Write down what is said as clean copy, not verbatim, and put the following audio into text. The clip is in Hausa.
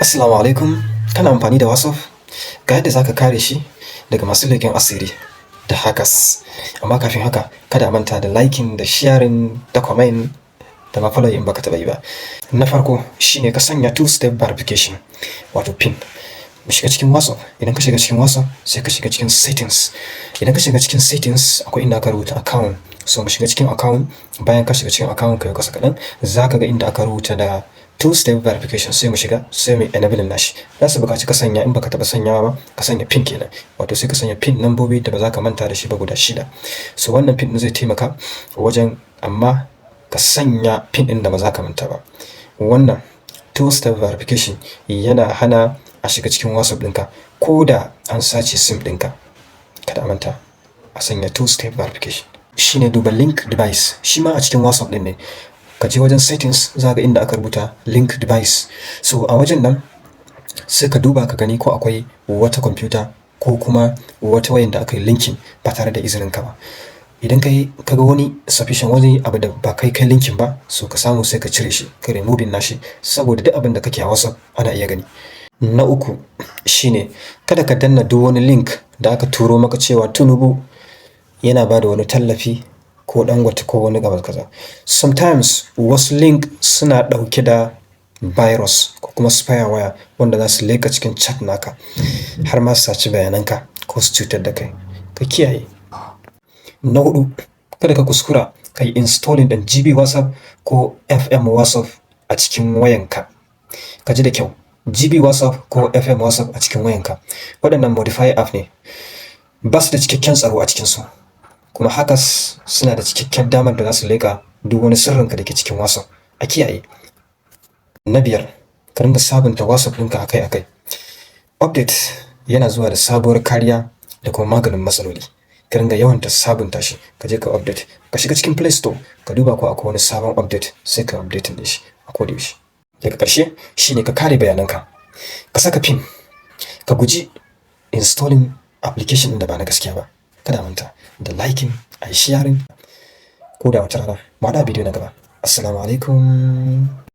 Assalamu alaikum. Kana amfani da WhatsApp? Ga yadda zaka kare shi daga masu leƙen asiri da hackers. Amma kafin haka, kada a manta da liking, da sharing, da comment, da ma follow in baka taɓa yi ba. Na farko shine ka sanya two-step verification, wato PIN. Mu shiga cikin WhatsApp. Idan ka shiga cikin WhatsApp, sai ka shiga cikin settings. Idan ka shiga cikin settings, akwai inda aka rubuta account. So mu shiga cikin account. Bayan ka shiga cikin account ka yi kasa kaɗan, za ka ga inda aka rubuta da two-step verification. Sai mu shiga, sai mu enable nashi. Za su buƙaci ka sanya, in baka taɓa sanyawa ba, ka sanya PIN kenan. Wato sai ka sanya PIN nambobi da ba za ka manta da shi ba guda 6. So wannan PIN ɗin zai taimaka wajen, amma ka sanya PIN ɗin da ba za ka manta ba. Wannan two-step verification yana hana a shiga cikin WhatsApp ɗinka ko da an sace SIM ɗinka. Kada a manta a sanya two-step verification. Shine duba link device. Shi ma a cikin WhatsApp ɗin ne. Ka je wajen settings, za ga inda aka rubuta link device. So a wajen nan sai ka duba ka gani ko akwai wata kwamfuta ko kuma wata wayan da aka yi linkin ba tare da izinin ka ba. Idan ka ga wani sufficient, wani abu da ba kai linkin ba, so ka samu sai ka cire shi, ka removing nashi, saboda duk abin da kake a WhatsApp ana iya gani. Na uku shine kada ka danna duk wani link da aka turo maka cewa Tinubu yana ba da wani tallafi ko Dangote ko wani gaba kaza. Sometimes wasu link suna ɗauke da virus ko kuma spyware wanda za su leƙa cikin chat naka har ma su saci bayananka ko su cutar da kai. Ka kiyaye. Na hudu, kada ka kuskura ka yi installing ɗin GB WhatsApp ko FM WhatsApp a cikin wayanka. Ka ji da kyau. GB WhatsApp ko FM WhatsApp a cikin wayanka. Waɗannan modify app ne. Ba su da cikakken tsaro a cikinsu. Kuma hackers suna da cikakken damar da za su leƙa duk wani sirrinka da ke cikin WhatsApp. A kiyaye. Na biyar, ka ringa sabunta WhatsApp ɗinka akai-akai. Update yana zuwa da sabuwar kariya da kuma maganin matsaloli. Ka ringa yawan sabunta shi. Ka je ka update. Ka shiga cikin Play Store, ka duba ko akwai wani sabon update, sai ka update din shi a koda yaushe. Daga ƙarshe shine ka kare bayananka. Ka saka PIN. Ka guji installing application ɗin da ba na gaskiya ba. Kada manta da liking, a sharing, ko da wata rana. Mu haɗa bidiyo na gaba. Assalamu alaikum.